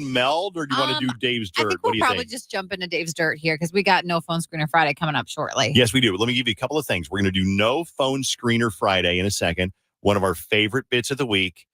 meld, or do you want to do Dave's Dirt? I think What we'll do you probably think? just jump into Dave's Dirt here because we got No Phone Screener Friday coming up shortly. Yes, we do. Let me give you a couple of things. We're going to do No Phone Screener Friday in a second. One of our favorite bits of the week.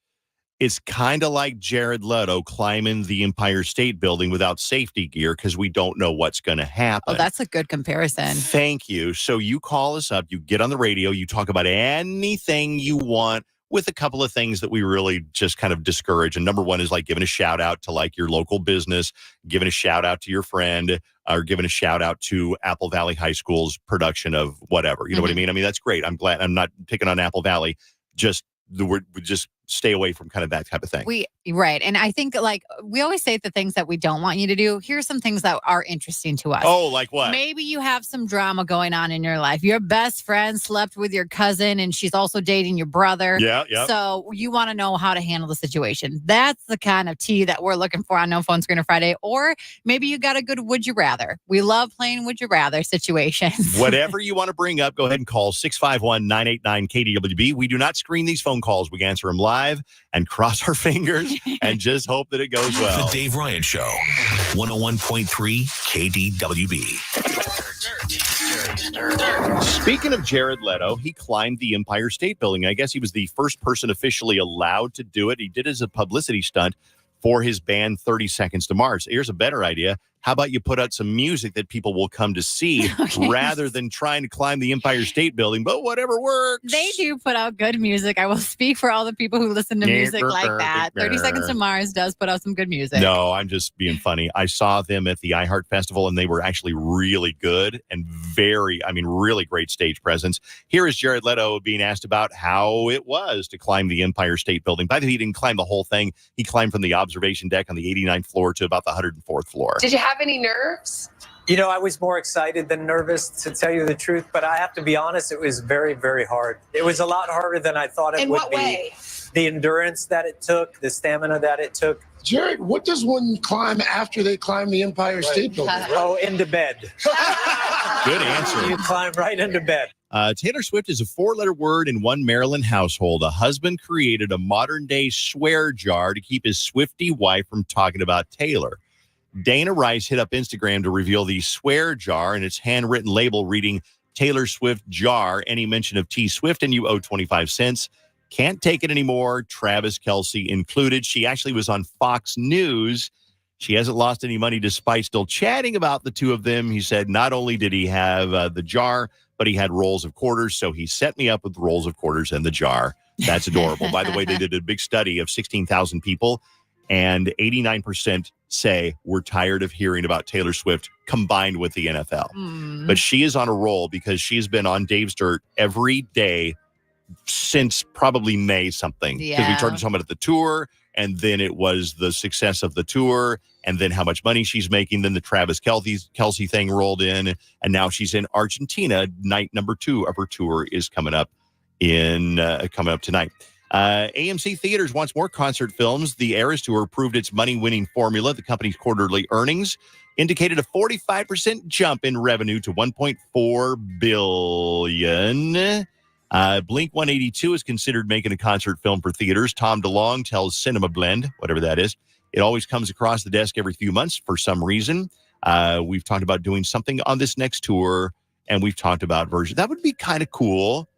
It's kind of like Jared Leto climbing the Empire State Building without safety gear because we don't know what's going to happen. Oh, that's a good comparison. Thank you. So you call us up, you get on the radio, you talk about anything you want with a couple of things that we really just kind of discourage. And number one is like giving a shout out to like your local business, giving a shout out to your friend, or giving a shout out to Apple Valley High School's production of whatever. You know what I mean? I mean, that's great. I'm glad. I'm not picking on Apple Valley. Just the word, just stay away from kind of that type of thing. Right. And I think like we always say the things that we don't want you to do. Here's some things that are interesting to us. Oh, like what? Maybe you have some drama going on in your life. Your best friend slept with your cousin and she's also dating your brother. Yeah. So you want to know how to handle the situation. That's the kind of tea that we're looking for on No Phone Screener Friday. Or maybe you got a good would you rather. We love playing would you rather situations. Whatever you want to bring up, go ahead and call 651-989-KDWB. We do not screen these phone calls. We answer them live and cross our fingers and just hope that it goes well. The Dave Ryan Show, 101.3 KDWB. Speaking of Jared Leto, he climbed the Empire State Building. I guess he was the first person officially allowed to do it. He did it as a publicity stunt for his band 30 Seconds to Mars. Here's a better idea. How about you put out some music that people will come to see rather than trying to climb the Empire State Building, but whatever works. They do put out good music. I will speak for all the people who listen to music like that. 30 Seconds to Mars does put out some good music. No, I'm just being funny. I saw them at the iHeart Festival, and they were actually really good and really great stage presence. Here is Jared Leto being asked about how it was to climb the Empire State Building. By the way, he didn't climb the whole thing. He climbed from the observation deck on the 89th floor to about the 104th floor. Did you have any nerves? You know, I was more excited than nervous, to tell you the truth, but I have to be honest, it was very, very hard. It was a lot harder than I thought it would be. In what way? The endurance that it took, the stamina that it took. Jared, what does one climb after they climb the Empire State Building? Oh, into bed. Good answer. You climb right into bed. Taylor Swift is a four-letter word in one Maryland household. A husband created a modern-day swear jar to keep his Swiftie wife from talking about Taylor. Dana Rice hit up Instagram to reveal the swear jar and its handwritten label reading Taylor Swift jar. Any mention of T Swift and you owe 25 cents. Can't take it anymore. Travis Kelce included. She actually was on Fox News. She hasn't lost any money despite still chatting about the two of them. He said not only did he have the jar, but he had rolls of quarters. So he set me up with rolls of quarters and the jar. That's adorable. By the way, they did a big study of 16,000 people, and 89% say we're tired of hearing about Taylor Swift combined with the NFL. But she is on a roll because she's been on Dave's Dirt every day since probably May something. Because we started talking about the tour, and then it was the success of the tour, and then how much money she's making. Then the Travis Kelce thing rolled in, and now she's in Argentina. Night number 2 of her tour is coming up tonight. AMC Theaters wants more concert films. The Eras Tour proved its money-winning formula. The company's quarterly earnings indicated a 45% jump in revenue to $1.4 billion. Blink 182 is considered making a concert film for theaters. Tom DeLonge tells Cinema Blend, whatever that is, it always comes across the desk every few months for some reason. We've talked about doing something on this next tour, and we've talked about versions. That would be kind of cool.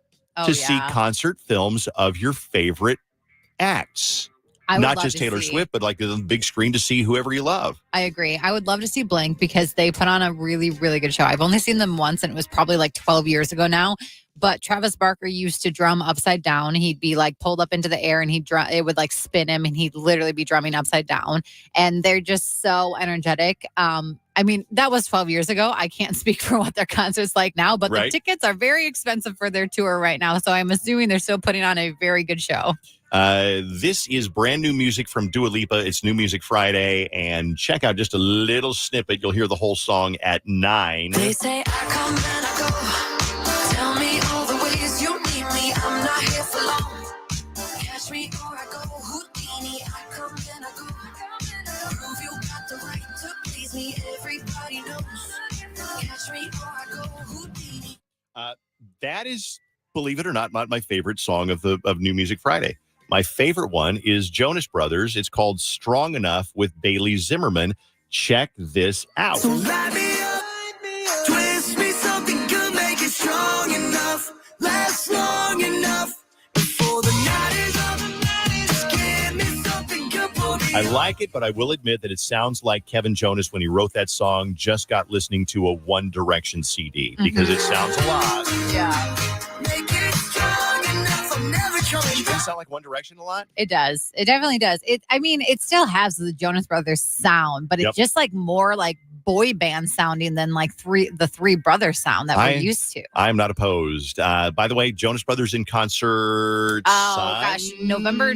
To see concert films of your favorite acts. Not just Taylor Swift, but like the big screen to see whoever you love. I agree. I would love to see Blink because they put on a really, really good show. I've only seen them once, and it was probably like 12 years ago now. But Travis Barker used to drum upside down. He'd be like pulled up into the air, and it would like spin him, and he'd literally be drumming upside down. And they're just so energetic. I mean, that was 12 years ago. I can't speak for what their concert's like now, but the tickets are very expensive for their tour right now. So I'm assuming they're still putting on a very good show. This is brand new music from Dua Lipa. It's New Music Friday. And check out just a little snippet. You'll hear the whole song at 9. They say I come and I go. Tell me all the ways you need me. I'm not here for long. Catch me or I go. Houdini, I come and I go. Prove you got the right to please me. Everybody knows. Catch me or I go. Houdini. That is, believe it or not, my favorite song of New Music Friday. My favorite one is Jonas Brothers. It's called Strong Enough with Bailey Zimmerman. Check this out. So light me up, twist me something good, make it strong enough, last long enough before the night is up. Just give me something good, pull me I up. like it, but I will admit that it sounds like Kevin Jonas, when he wrote that song, just got listening to a One Direction CD because it sounds a lot. Yeah, Make it strong enough, I'm never trying Does it sound like One Direction a lot? it does. It definitely does. It still has the Jonas Brothers sound, but Yep. it's just like more like boy band sounding than like the three brothers sound that we're used to. I'm not opposed. By the way, Jonas Brothers in concert. Oh gosh, November.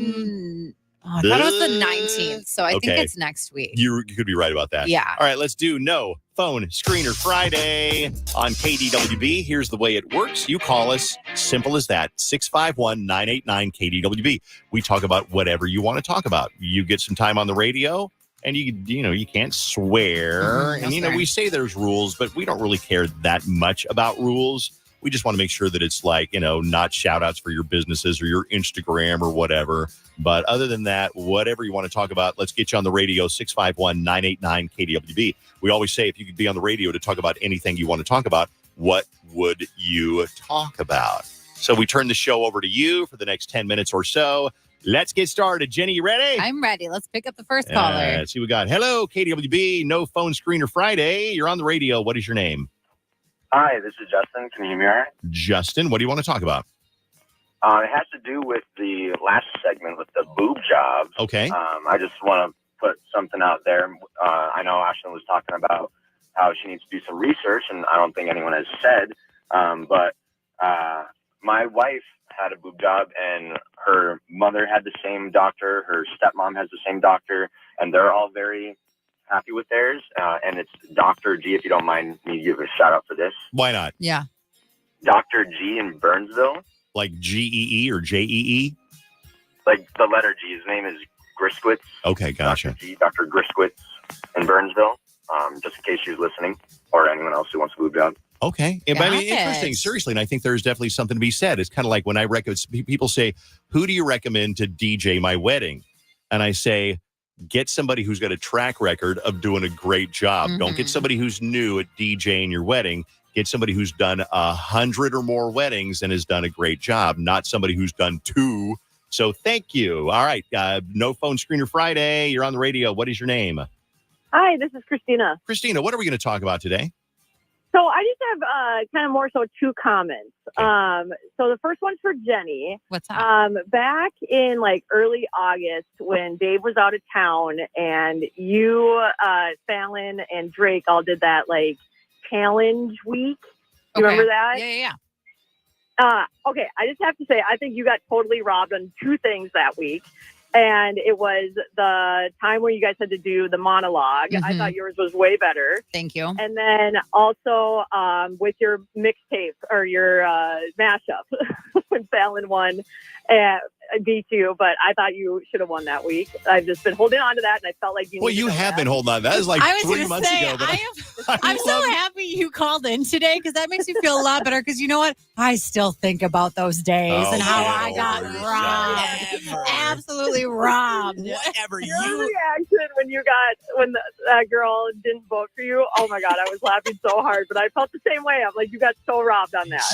I thought it was the 19th, so I think Okay. it's next week. You could be right about that. Yeah. All right, let's do No Phone Screener Friday on KDWB. Here's the way it works. You call us. Simple as that. 651-989-KDWB. We talk about whatever you want to talk about. You get some time on the radio, and you can't swear. No And swearing. we say there's rules, but we don't really care that much about rules. We just want to make sure that it's like, not shout outs for your businesses or your Instagram or whatever. But other than that, whatever you want to talk about, let's get you on the radio, 651-989-KDWB. We always say if you could be on the radio to talk about anything you want to talk about, what would you talk about? So we turn the show over to you for the next 10 minutes or so. Let's get started. Jenny, you ready? I'm ready. Let's pick up the first caller. Let's see what we got. Hello, KDWB, No Phone Screener Friday. You're on the radio. What is your name? Hi, this is Justin. Can you hear me all right? Justin, what do you want to talk about? It has to do with the last segment with the boob jobs. Okay. I just want to put something out there. I know Ashlyn was talking about how she needs to do some research, and I don't think anyone has said. But my wife had a boob job, and her mother had the same doctor. Her stepmom has the same doctor, and they're all very happy with theirs. And it's Dr. G, if you don't mind me give a shout out for this. Why not? Yeah. Dr. G in Burnsville. Like G-E-E or J-E-E? Like the letter G. His name is Griskwitz. Okay, gotcha. Dr. G, Dr. Griskwitz in Burnsville. Just in case she's listening, or anyone else who wants a boob job. Okay. But I mean, Got it. interesting. Seriously. And I think there's definitely something to be said. It's kind of like when I recommend, people say, who do you recommend to DJ my wedding? And I say, get somebody who's got a track record of doing a great job. Don't get somebody who's new at DJing your wedding. Get somebody who's done 100 or more weddings and has done a great job, not somebody who's done 2. So thank you. All right. No Phone Screener Friday. You're on the radio. What is your name? Hi, this is Christina. Christina, what are we going to talk about today? So I just have kind of more so 2 comments. So the first one's for Jenny. What's up? Back in like early August when Dave was out of town and you, Fallon, and Drake all did that like challenge week. You remember that? Yeah. Okay, I just have to say, I think you got totally robbed on 2 things that week. And it was the time where you guys had to do the monologue. I thought yours was way better. Thank you. And then also with your mixtape or your mashup when Fallon won and beat you, but I thought you should have won that week. I've just been holding on to that, and I felt like you. Well, need to you know have that. been holding on. That is like I was 3 gonna months say, ago. but I'm so happy you called in today because that makes me feel a lot better. Because you know what? I still think about those days and how I got robbed. Absolutely robbed. Whatever Your you. reaction when that girl didn't vote for you. Oh my God, I was laughing so hard, but I felt the same way. I'm like, you got so robbed on that.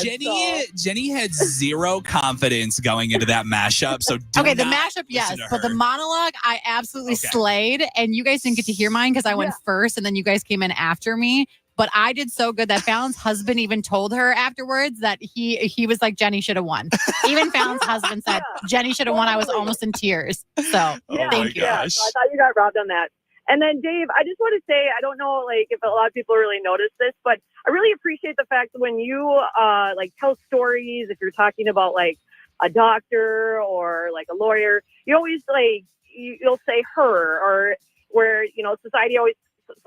Jenny had zero confidence going into that mashup. So Okay, the mashup, yes, but the monologue, I absolutely slayed. And you guys didn't get to hear mine because I went first, and then you guys came in after me. But I did so good that Fallon's husband even told her afterwards that he was like, Jenny should have won. Even Fallon's husband said Jenny should have won. I was almost in tears. So thank you. Yeah, so I thought you got robbed on that. And then Dave, I just want to say, I don't know like if a lot of people really notice this, but I really appreciate the fact that when you like tell stories, if you're talking about like a doctor or like a lawyer, you always like you'll say her, or where society always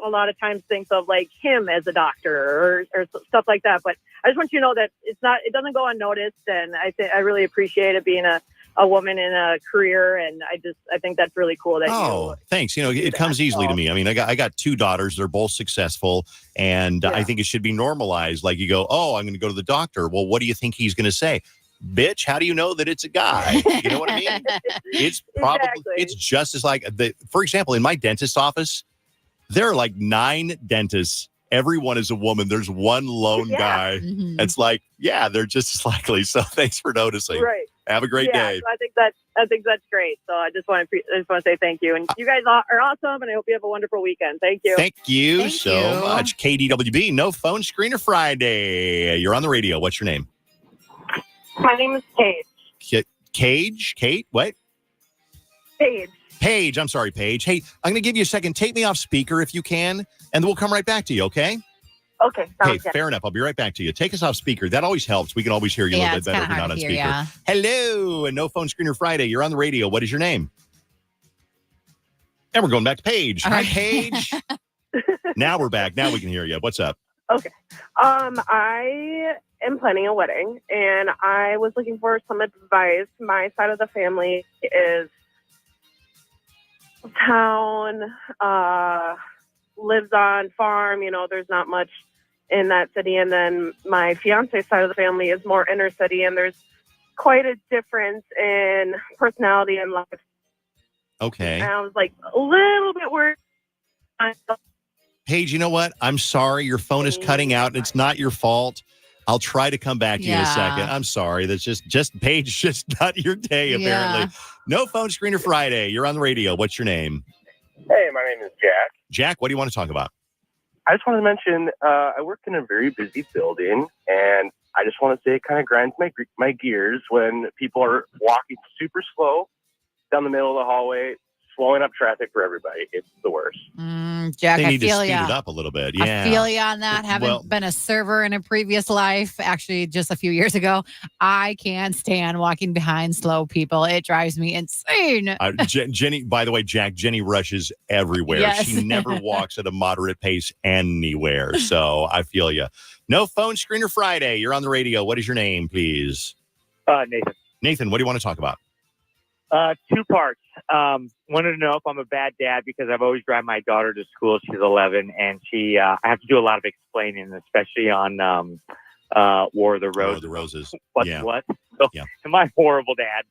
a lot of times thinks of like him as a doctor or stuff like that. But I just want you to know that it doesn't go unnoticed, and I really appreciate it being a woman in a career, and I think that's really cool that thanks. It comes easily to me. I mean, I got 2 daughters. They're both successful, and I think it should be normalized. Like you go, oh, I'm going to go to the doctor. Well, what do you think he's going to say? bitch, how do you know that it's a guy? You know what I mean? It's probably, Exactly. it's just as like, for example, in my dentist office, there are like 9 dentists. Everyone is a woman. There's one lone guy. Mhm. It's like, yeah, they're just as likely. So thanks for noticing. Right. Have a great day. So I think that's great. So I just want to say thank you, and you guys are awesome, and I hope you have a wonderful weekend. Thank you. Thank you Thank so you. much. KDWB, no phone screener Friday. You're on the radio. What's your name? My name is Paige. Kate? What? Paige. Paige. I'm sorry, Paige. Hey, I'm going to give you a second. Take me off speaker if you can, and then we'll come right back to you, okay? Okay. Hey, fair enough. I'll be right back to you. Take us off speaker. That always helps. We can always hear you a little it's bit better kinda if you're not hard on to hear, speaker. yeah. Hello, and no phone screener Friday. You're on the radio. What is your name? And we're going back to Paige. All Hi, right. Paige. Now we're back. Now we can hear you. What's up? I am planning a wedding, and I was looking for some advice. My side of the family is town, lives on farm. You know, there's not much in that city. And then my fiance's side of the family is more inner city, and there's quite a difference in personality and life. Okay. And I was like a little bit worried. Paige, you know what? I'm sorry. Your phone is cutting out, and it's not your fault. I'll try to come back to you in a second. I'm sorry. That's just Paige, just not your day, apparently. Yeah. No phone screener Friday. You're on the radio. What's your name? Hey, my name is Jack. Jack, what do you want to talk about? I just want to mention I work in a very busy building, and I just want to say it kind of grinds my gears when people are walking super slow down the middle of the hallway, slowing up traffic for everybody. It's the worst. Jack, They I need to feel speed ya. it up a little bit. Yeah. I feel you on that. Having been a server in a previous life, actually just a few years ago, I can't stand walking behind slow people. It drives me insane. Jenny, by the way, Jack, Jenny rushes everywhere. Yes. She never walks at a moderate pace anywhere. So I feel you. No phone screener Friday. You're on the radio. What is your name, please? Nathan. Nathan, what do you want to talk about? 2 parts. Wanted to know if I'm a bad dad because I've always driven my daughter to school. She's 11, and I have to do a lot of explaining, especially on War of the Roses. War of the Roses. What? So, am I a horrible dad?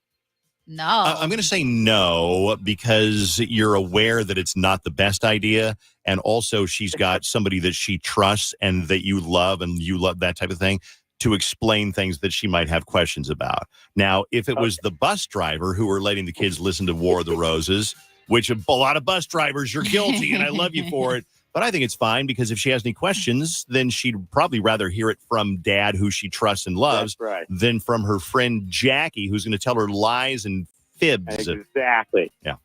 No. I'm going to say no because you're aware that it's not the best idea. And also she's got somebody that she trusts and that you love that type of thing to explain things that she might have questions about. Now, if it was the bus driver who were letting the kids listen to War of the Roses, which a lot of bus drivers, you're guilty and I love you for it. But I think it's fine because if she has any questions, then she'd probably rather hear it from dad, who she trusts and loves, than from her friend Jackie, who's going to tell her lies and fibs. Exactly. Yeah.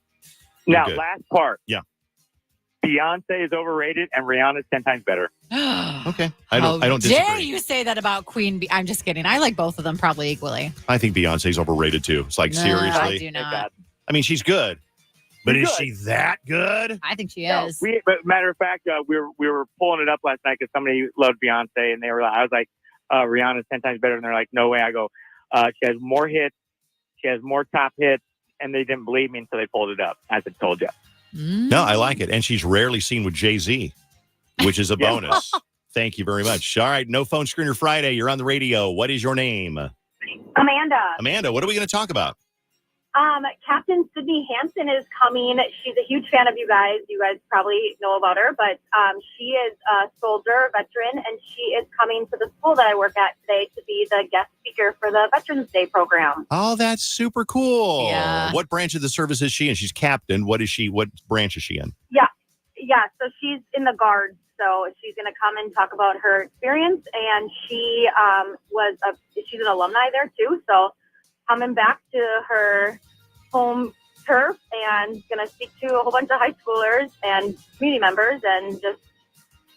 Now, Good. last part. Yeah. Beyonce is overrated and Rihanna's 10 times better. Okay. I don't Dare disagree. you say that about Queen Bee? I'm just kidding. I like both of them probably equally. I think Beyonce's overrated too. It's like, No, seriously. I do not. I mean, she's good. But She's is good. she that good? I think she No, is. but matter of fact, we were pulling it up last night because somebody loved Beyonce, and I was like, Rihanna's 10 times better, and they're like, no way. I go, she has more hits, she has more top hits, and they didn't believe me until they pulled it up, as I told you. No, I like it. And she's rarely seen with Jay-Z, which is a bonus. Thank you very much. All right, no phone screener Friday. You're on the radio. What is your name? Amanda. Amanda, what are we going to talk about? Captain Sydney Hansen is coming. She's a huge fan of you guys. You guys probably know about her, but she is a soldier, veteran, and she is coming to the school that I work at today to be the guest speaker for the Veterans Day program. Oh, that's super cool. Yeah. What branch of the service is she in? She's captain. What branch is she in? Yeah. So she's in the Guards. So she's going to come and talk about her experience, and she she's an alumni there too. So coming back to her home turf and going to speak to a whole bunch of high schoolers and community members, and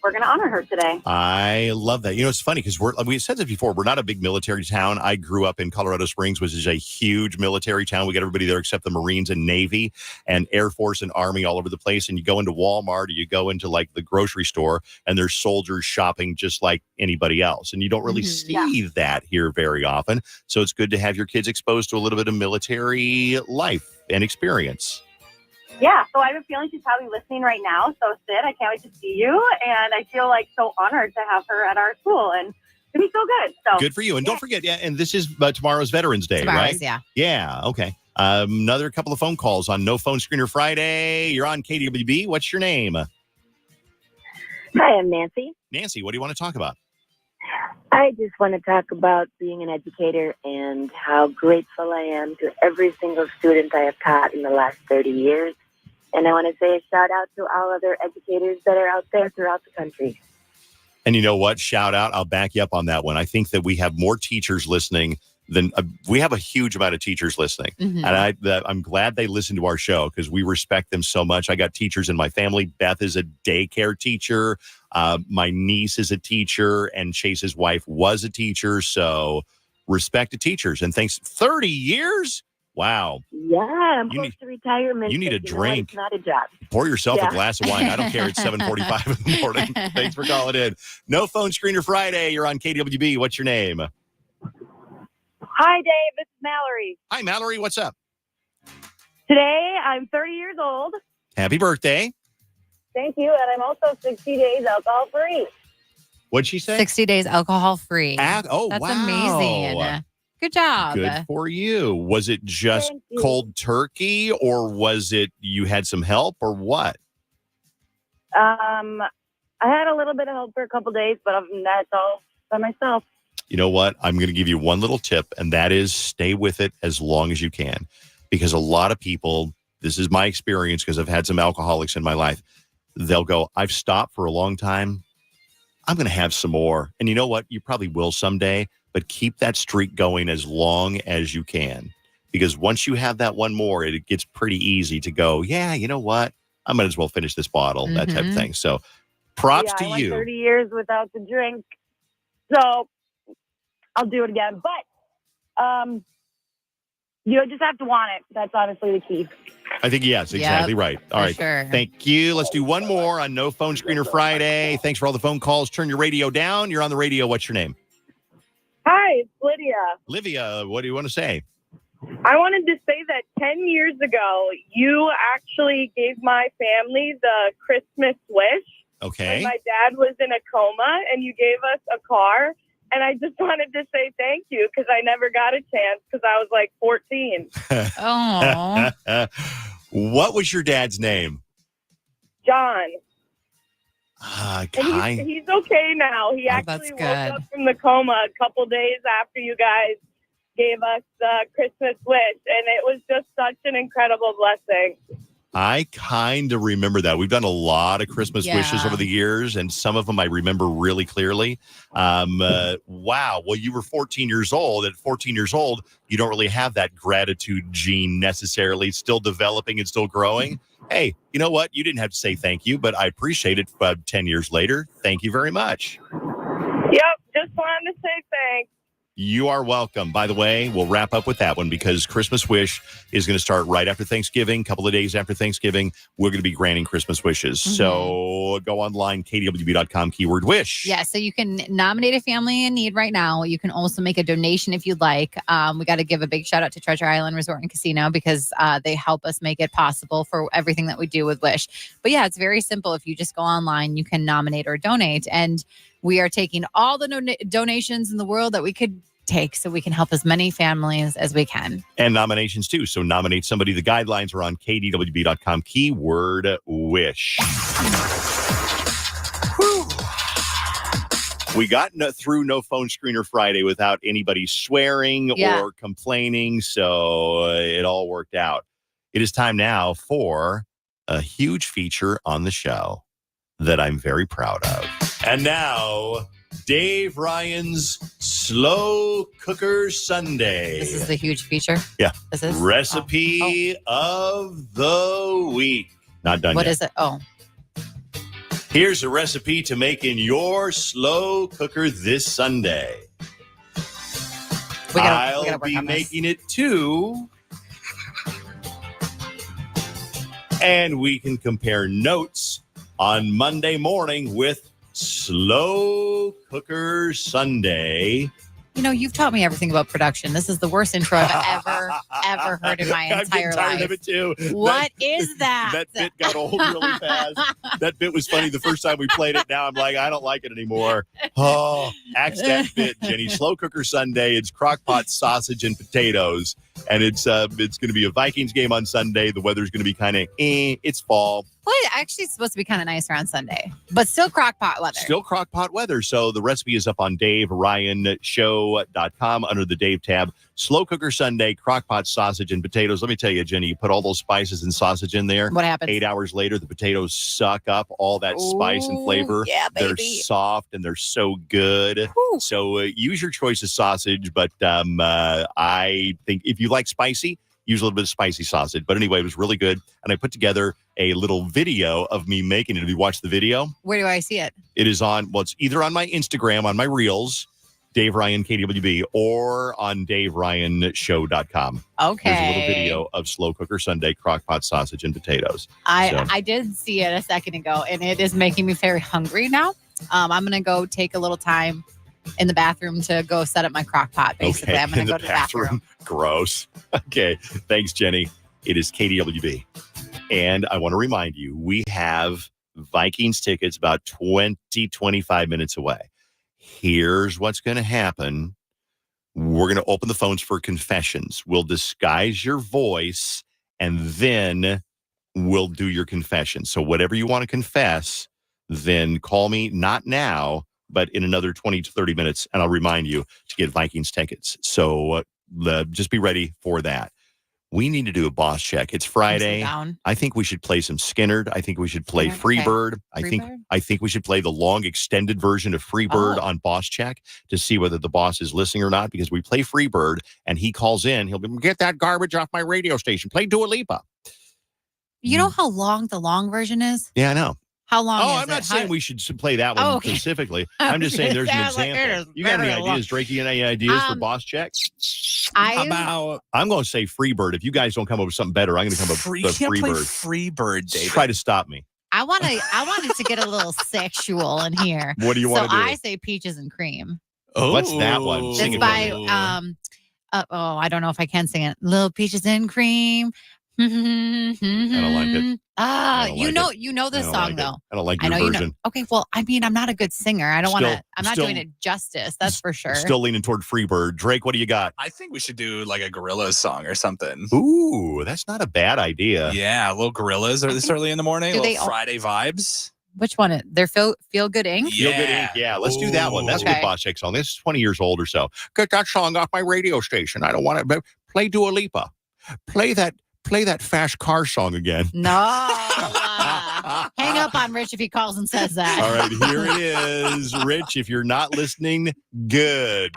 we're going to honor her today. I love that. You know, it's funny because we said this before. We're not a big military town. I grew up in Colorado Springs, which is a huge military town. We got everybody there except the Marines and Navy and Air Force and Army all over the place. And you go into Walmart or you go into like the grocery store and there's soldiers shopping just like anybody else. And you don't really see that here very often. So it's good to have your kids exposed to a little bit of military life and experience. Yeah, so I have a feeling she's probably listening right now. So Sid, I can't wait to see you, and I feel like so honored to have her at our school. And to be so good. So Good for you. And don't forget, and this is tomorrow's Veterans Day, Tomorrow's, right? yeah. Yeah, okay. Another couple of phone calls on No Phone Screener Friday. You're on KDWB. What's your name? Hi, I'm Nancy. Nancy, what do you want to talk about? I just want to talk about being an educator and how grateful I am to every single student I have taught in the last 30 years. And I want to say a shout out to all other educators that are out there throughout the country. And you know what? Shout out. I'll back you up on that one. I think that we have more teachers listening than we have a huge amount of teachers listening. Mhm. And I'm glad they listen to our show because we respect them so much. I got teachers in my family. Beth is a daycare teacher. My niece is a teacher, and Chase's wife was a teacher. So respect to teachers. And thanks. 30 years? Wow. Yeah, I'm close to retirement. you need a but know what? drink. It's not a job. Pour yourself Yeah. a glass of wine. I don't care. It's 7:45 in the morning. Thanks for calling in. No Phone Screener Friday. You're on KWB. What's your name? Hi, Dave. This is Mallory. Hi, Mallory. What's up? Today, I'm 30 years old. Happy birthday. Thank you. And I'm also 60 days alcohol free. What'd she say? 60 days alcohol free. Oh, That's wow. amazing. Good job. Good for you. Was it just Thank you. cold turkey, or was it you had some help, or what? I had a little bit of help for a couple days, but other than that, it's all by myself. You know what? I'm going to give you one little tip, and that is stay with it as long as you can. Because a lot of people, this is my experience because I've had some alcoholics in my life, they'll go, I've stopped for a long time. I'm going to have some more. And you know what? You probably will someday, but keep that streak going as long as you can. Because once you have that one more, it gets pretty easy to go, yeah, you know what? I might as well finish this bottle, that type of thing. So props to I went you. 30 years without the drink. So I'll do it again. But you just have to want it. That's honestly the key. I think, yes, exactly right. All right. sure. Thank you. Let's do one more on No Phone Screener Friday. Thanks for all the phone calls. Turn your radio down. You're on the radio. What's your name? Hi, it's Lydia. Livia, what do you want to say? I wanted to say that 10 years ago, you actually gave my family the Christmas wish. Okay. When my dad was in a coma, and you gave us a car. And I just wanted to say thank you because I never got a chance because I was like 14. Oh. What was your dad's name? John. Kai. And he's okay now. He that's actually woke good. up from the coma a couple days after you guys gave us the Christmas wish. And it was just such an incredible blessing. I kind of remember that. We've done a lot of Christmas wishes over the years, and some of them I remember really clearly. Wow. Well, you were 14 years old. At 14 years old, you don't really have that gratitude gene necessarily. It's still developing and still growing. Hey, you know what? You didn't have to say thank you, but I appreciate it 10 years later. Thank you very much. Yep. Just wanted to say thanks. You are welcome. By the way, we'll wrap up with that one because Christmas Wish is going to start right after Thanksgiving, a couple of days after Thanksgiving. We're going to be granting Christmas wishes. So go online, kdwb.com, keyword wish. Yeah, so you can nominate a family in need right now. You can also make a donation if you'd like. We got to give a big shout out to Treasure Island Resort and Casino because they help us make it possible for everything that we do with Wish. But yeah, it's very simple. If you just go online, you can nominate or donate. And we are taking all the donations in the world that we could take so we can help as many families as we can. And nominations too. So nominate somebody. The guidelines are on kdwb.com, keyword wish. Whew. We got through No Phone Screener Friday without anybody swearing or complaining. So it all worked out. It is time now for a huge feature on the show that I'm very proud of. And now, Dave Ryan's Slow Cooker Sunday. This is the huge feature. Yeah. This is Recipe of the week. Not done What yet. is it? Oh. Here's a recipe to make in your slow cooker this Sunday. I'll work be on this. making it too. And we can compare notes on Monday morning with Slow Cooker Sunday You've taught me everything about production. This is the worst intro I've ever heard in my entire I'm getting tired life. of it too. What is that? That bit got old really fast. That bit was funny the first time we played it. Now I'm like, I don't like it anymore. Oh, axe that bit, Jenny. Slow cooker Sunday. It's crockpot sausage and potatoes. And it's going to be a Vikings game on Sunday. The weather's going to be kind of it's fall. Well, actually, it's supposed to be kind of nice around Sunday, but still crockpot weather. Still crockpot weather. So the recipe is up on DaveRyanShow.com under the Dave tab. Slow cooker Sunday, crockpot sausage and potatoes. Let me tell you, Jenny, you put all those spices and sausage in there. What happens? 8 hours later, the potatoes suck up all that spice and flavor. Yeah, baby. They're soft and they're so good. Woo. So use your choice of sausage. But I think if you like spicy, use a little bit of spicy sausage. But anyway, it was really good. And I put together a little video of me making it. Have you watched the video? Where do I see it? It is it's either on my Instagram, on my Reels, Dave Ryan KWB, or on DaveRyanShow.com. Okay. There's a little video of slow cooker Sunday, crockpot sausage and potatoes. I did see it a second ago, and it is making me very hungry now. I'm going to go take a little time in the bathroom to go set up my crock pot, basically. Okay. I'm going in to go to the bathroom. Gross. Okay. Thanks, Jenny. It is KDWB. And I want to remind you, we have Vikings tickets about 25 minutes away. Here's what's going to happen. We're going to open the phones for confessions. We'll disguise your voice, and then we'll do your confession. So whatever you want to confess, then call me, not now, but in another 20 to 30 minutes, and I'll remind you to get Vikings tickets. So just be ready for that. We need to do a boss check. It's Friday. I think we should play some Skinnerd. I think we should play Freebird. Okay. I think we should play the long extended version of Freebird on boss check to see whether the boss is listening or not, because we play Freebird and he calls in. He'll be, get that garbage off my radio station. Play Dua Lipa. You know how long the long version is? Yeah, I know. How long is it? I'm not saying we should play that one specifically. I'm just saying there's an example. You got any ideas, Drake? You got any ideas for boss check? I'm going to say Freebird. If you guys don't come up with something better, I'm going to come up with Freebird. Freebird, David. Try to stop me. I wanted to get a little sexual in here. What do you want to do? So I say peaches and cream. Oh, what's that one? Sing it's it by I don't know if I can sing it. Little peaches and cream. I don't like it. You know this song though. I don't like your version. Okay, well, I mean, I'm not a good singer. I don't want to. I'm not doing it justice. That's for sure. Still leaning toward Freebird. Drake, what do you got? I think we should do like a Gorillaz song or something. Ooh, that's not a bad idea. Yeah, a little Gorillaz this early in the morning. Little Friday vibes. Which one? They're Feel Good Inc. Feel Good Inc. Yeah, let's do that one. That's a good boss check song. This is 20 years old or so. Get that song off my radio station. I don't want to play Dua Lipa. Play that fast car song again. No. Hang up on Rich if he calls and says that. All right, here it is. Rich, if you're not listening, good.